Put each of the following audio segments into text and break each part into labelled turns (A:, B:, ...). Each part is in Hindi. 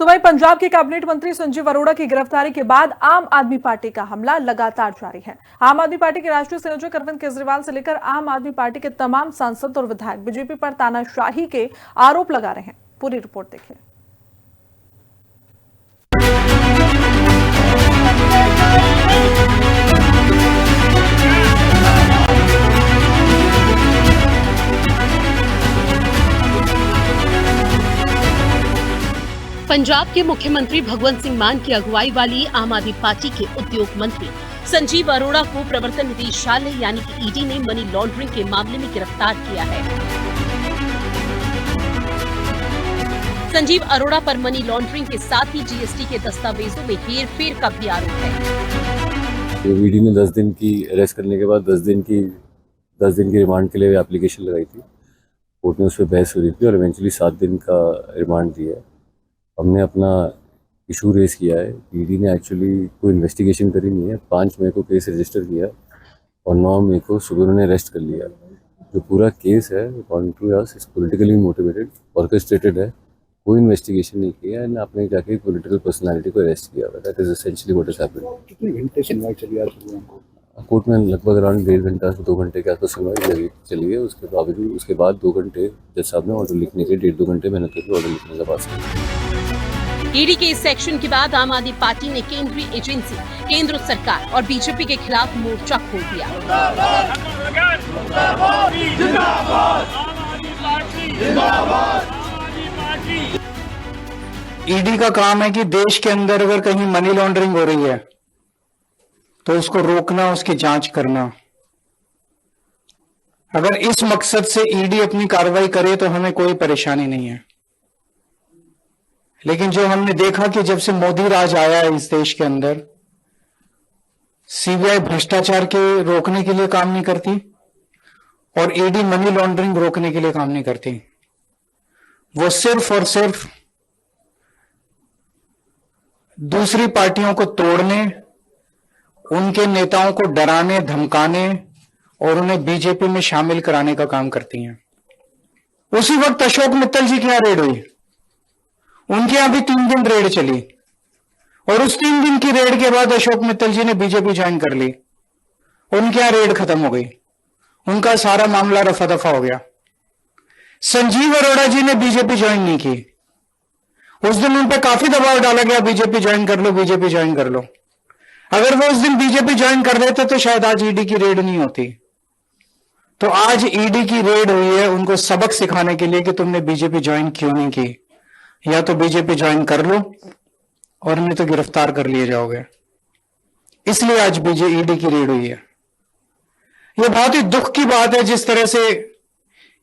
A: तो वहीं पंजाब के कैबिनेट मंत्री संजीव अरोड़ा की गिरफ्तारी के बाद आम आदमी पार्टी का हमला लगातार जारी है। आम आदमी पार्टी के राष्ट्रीय संयोजक अरविंद केजरीवाल से लेकर आम आदमी पार्टी के तमाम सांसद और विधायक बीजेपी पर तानाशाही के आरोप लगा रहे हैं। पूरी रिपोर्ट देखिए।
B: पंजाब के मुख्यमंत्री भगवंत सिंह मान की अगुवाई वाली आम आदमी पार्टी के उद्योग मंत्री संजीव अरोड़ा को प्रवर्तन निदेशालय यानी कि ईडी ने मनी लॉन्ड्रिंग के मामले में गिरफ्तार किया है। संजीव अरोड़ा पर मनी लॉन्ड्रिंग के साथ ही जीएसटी के दस्तावेजों में हेरफेर का भी आरोप है।
C: ईडी ने 10 दिन की अरेस्ट करने के बाद 10 दिन की रिमांड के लिए एप्लीकेशन लगाई थी। कोर्ट में उस पर बहस हुई थी और इवेंचुअली 7 दिन का रिमांड दिया है। हमने अपना इशू रेज किया है। ईडी ने एक्चुअली कोई इन्वेस्टिगेशन करी नहीं है। 5 मई को केस रजिस्टर किया और 9 मई को सुबह उन्होंने अरेस्ट कर लिया। जो पूरा केस है according to us is politically motivated, orchestrated है। कोई इन्वेस्टिगेशन नहीं किया है, आपने जाके पॉलिटिकल पर्सनालिटी को अरेस्ट किया। That is essentially what is happened.
D: कितने घंटे सुनवाई चली आज
C: कोर्ट में? लगभग अराउंड 1.5 घंटा से 2 घंटे के आसपास सुनवाई चली है। उसके बाद 2 घंटे जज साहब ने ऑर्डर लिखने के 1.5-2 घंटे मेहनत करके ऑर्डर लिखने का पास किया।
B: ईडी के इस सेक्शन के बाद आम आदमी पार्टी ने केंद्रीय एजेंसी, केंद्र सरकार और बीजेपी के खिलाफ मोर्चा खोल दिया।
D: ईडी का काम है कि देश के अंदर अगर कहीं मनी लॉन्ड्रिंग हो रही है तो उसको रोकना, उसकी जांच करना। अगर इस मकसद से ईडी अपनी कार्रवाई करे तो हमें कोई परेशानी नहीं है। लेकिन जो हमने देखा कि जब से मोदी राज आया है इस देश के अंदर, सीबीआई भ्रष्टाचार के रोकने के लिए काम नहीं करती और ईडी मनी लॉन्ड्रिंग रोकने के लिए काम नहीं करती। वो सिर्फ और सिर्फ दूसरी पार्टियों को तोड़ने, उनके नेताओं को डराने, धमकाने और उन्हें बीजेपी में शामिल कराने का काम करती हैं। उसी वक्त अशोक मित्तल जी की यहां रेड हुई, उनके यहां भी 3 दिन रेड चली और उस 3 दिन की रेड के बाद अशोक मित्तल जी ने बीजेपी ज्वाइन कर ली। उनके यहां रेड खत्म हो गई, उनका सारा मामला रफा दफा हो गया। संजीव अरोड़ा जी ने बीजेपी ज्वाइन नहीं की। उस दिन उन पर काफी दबाव डाला गया, बीजेपी ज्वाइन कर लो, बीजेपी ज्वाइन कर लो। अगर वो उस दिन बीजेपी ज्वाइन कर देते तो शायद आज ईडी की रेड नहीं होती। तो आज ईडी की रेड हुई है उनको सबक सिखाने के लिए कि तुमने बीजेपी ज्वाइन क्यों नहीं की। या तो बीजेपी ज्वाइन कर लो और नहीं तो गिरफ्तार कर लिए जाओगे। इसलिए आज ईडी की रेड हुई है। यह बहुत ही दुख की बात है जिस तरह से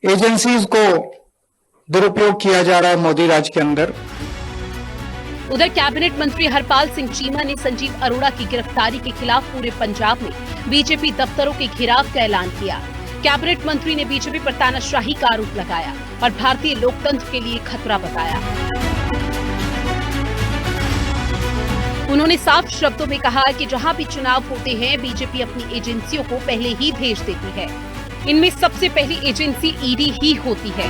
D: एजेंसीज को दुरुपयोग किया जा रहा है मोदी राज के अंदर।
B: उधर कैबिनेट मंत्री हरपाल सिंह चीमा ने संजीव अरोड़ा की गिरफ्तारी के खिलाफ पूरे पंजाब में बीजेपी दफ्तरों के घेराव का ऐलान किया। कैबिनेट मंत्री ने बीजेपी पर तानाशाही का आरोप लगाया और भारतीय लोकतंत्र के लिए खतरा बताया। उन्होंने साफ शब्दों में कहा कि जहां भी चुनाव होते हैं बीजेपी अपनी एजेंसियों को पहले ही भेज देती है। इनमें सबसे पहली एजेंसी ईडी ही होती है।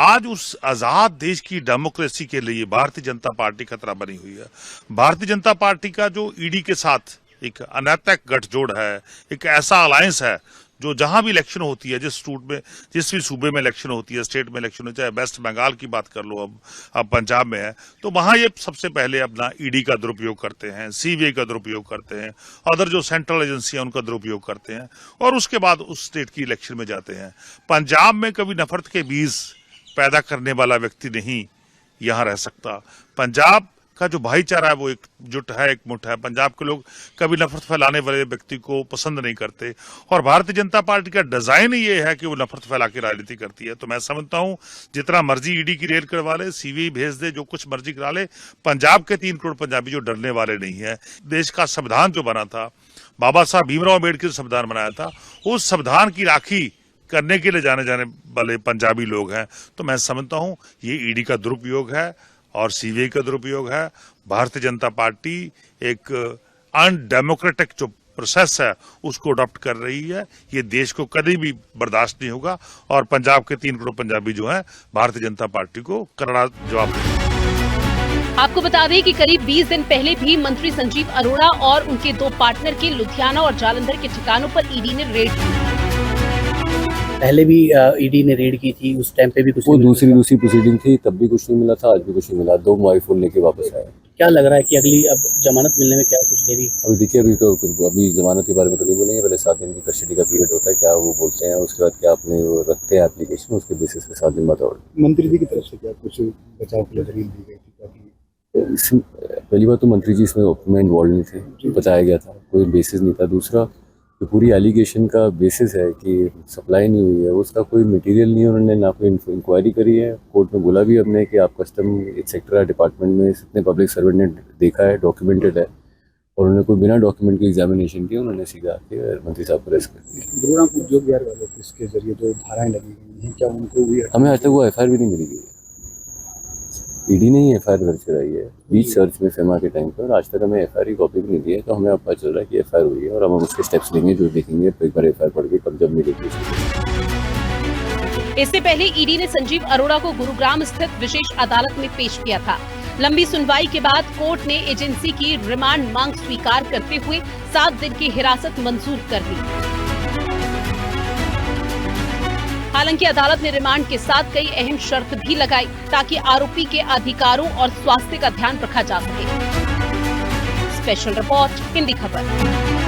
E: आज उस आजाद देश की डेमोक्रेसी के लिए भारतीय जनता पार्टी खतरा बनी हुई है। भारतीय जनता पार्टी का जो ईडी के साथ एक अनैतिक गठजोड़ है, एक ऐसा अलायंस है जो जहां भी इलेक्शन होती है, जिस भी सूबे में इलेक्शन होती है, स्टेट में इलेक्शन हो, चाहे वेस्ट बंगाल की बात कर लो, अब पंजाब में है, तो वहां ये सबसे पहले अपना ईडी का दुरुपयोग करते हैं, सीबीआई का दुरुपयोग करते हैं, अदर जो सेंट्रल एजेंसी है उनका दुरुपयोग करते हैं और उसके बाद उस स्टेट की इलेक्शन में जाते हैं। पंजाब में कभी नफरत के बीज पैदा करने वाला व्यक्ति नहीं यहां रह सकता। पंजाब का जो भाईचारा है वो एकजुट है, एक मुठ है। पंजाब के लोग कभी नफरत फैलाने वाले व्यक्ति को पसंद नहीं करते और भारतीय जनता पार्टी का डिजाइन ही ये है कि वो नफरत फैला के राजनीति करती है। तो मैं समझता हूं जितना मर्जी ईडी की रेड करवा ले, सीबीआई भेज दे, जो कुछ मर्जी करा ले, पंजाब के 3 करोड़ पंजाबी जो डरने वाले नहीं है। देश का संविधान जो बना था, बाबा साहब भीमराव अम्बेडकर ने संविधान बनाया था, उस संविधान की राखी करने के लिए जाने वाले पंजाबी लोग हैं। तो मैं समझता हूं ये ईडी का दुरुपयोग है और सीबीआई का दुरुपयोग है। भारतीय जनता पार्टी एक अनडेमोक्रेटिक जो प्रोसेस है उसको अडॉप्ट कर रही है। ये देश को कभी भी बर्दाश्त नहीं होगा और पंजाब के 3 करोड़ पंजाबी जो हैं भारतीय जनता पार्टी को करारा जवाब देंगे।
B: आपको बता दें कि करीब 20 दिन पहले भी मंत्री संजीव अरोड़ा और उनके 2 पार्टनर के लुधियाना और जालंधर के ठिकानों पर ईडी ने रेड की।
F: पहले भी ईडी ने रेड की थी, उस टाइम पे भी कुछ
C: वो
F: नहीं मिला
C: दूसरी प्रोसीडिंग थी, तब भी कुछ नहीं मिला था, आज भी कुछ नहीं मिला। 2 मोबाइल फोन लेके वापस आए।
F: था। क्या लग रहा है कि अगली अब जमानत मिलने में क्या कुछ देरी?
C: अभी देखिए, अभी जमानत के बारे में तो नहीं बोलेंगे, पहले 7 दिन की कस्टडी का पीरियड होता है, क्या वो बोलते हैं, उसके बाद क्या अपने वो रखते हैं एप्लीकेशन, उसके बेसिस पे 7 दिन बाद और
G: मंत्री जी की तरफ से क्या कुछ बचाव के लिए दलील दी गई थी ताकि
C: पहली बात तो मंत्री जी इसमें इन्वॉल्व नहीं थे, बताया गया था, कोई बेसिस नहीं था। दूसरा जो पूरी एलिगेशन का बेसिस है कि सप्लाई नहीं हुई है, उसका कोई मटेरियल नहीं है, उन्होंने ना कोई इंक्वायरी करी है। कोर्ट में बोला भी हमने कि आप कस्टम एक्सेट्रा डिपार्टमेंट में इतने पब्लिक सर्वेंट ने देखा है, डॉक्यूमेंटेड है, और उन्होंने कोई बिना डॉक्यूमेंट के एग्जामिनेशन किया, उन्होंने सीधा आके मंत्री साहब को अरेस्ट कर दिया।
G: गुरुग्राम उद्योग विहार वाले इसके जरिए जो धाराएं लगी गई हैं, क्या उनको भी
C: हमें आज तक वो एफआईआर भी नहीं मिली गई है। ईडी ने ही एफआईआर दर्ज कराई है बीच सर्च में फेमा के टाइम पर, आज तक हमें एफआईआर की कॉपी भी नहीं दी है। तो हमें अब पता चल रहा है कि एफआईआर हुई है और हम उसके स्टेप्स लेंगे, जो देखेंगे एक बार एफआईआर पढ़ के कब जब मिलेगी।
B: इससे पहले ईडी ने संजीव अरोड़ा को गुरुग्राम स्थित विशेष अदालत में पेश किया था। लंबी सुनवाई के बाद कोर्ट ने एजेंसी की रिमांड मांग स्वीकार करते हुए 7 दिन की हिरासत मंजूर कर ली। हालांकि अदालत ने रिमांड के साथ कई अहम शर्त भी लगाई ताकि आरोपी के अधिकारों और स्वास्थ्य का ध्यान रखा जा सके। स्पेशल रिपोर्ट, हिंदी खबर।